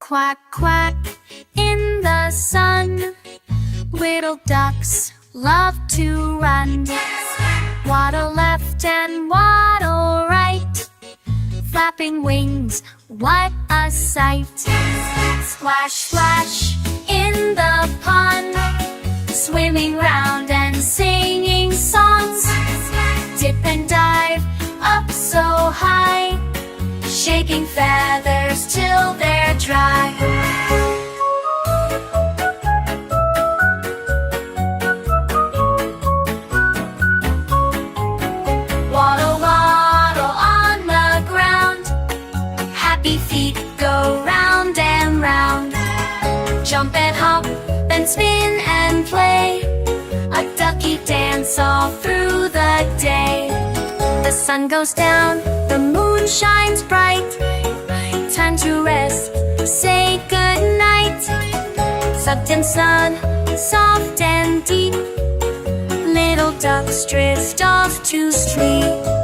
Quack, quack in the sun. Little ducks love to run. Waddle left and waddle right, flapping wings, what a sight. Splash, splash in the pond, swimming round and singing songs. Dip and dive up so high, shaking feathers till they're dry. Waddle, waddle on the ground, happy feet go round and round. Jump and hop, then spin and play, a ducky dance all through the day. The sun goes down, the moon shines bright. Time to rest, say good night. Sucked in sun, soft and deep, little ducks drift off to sleep.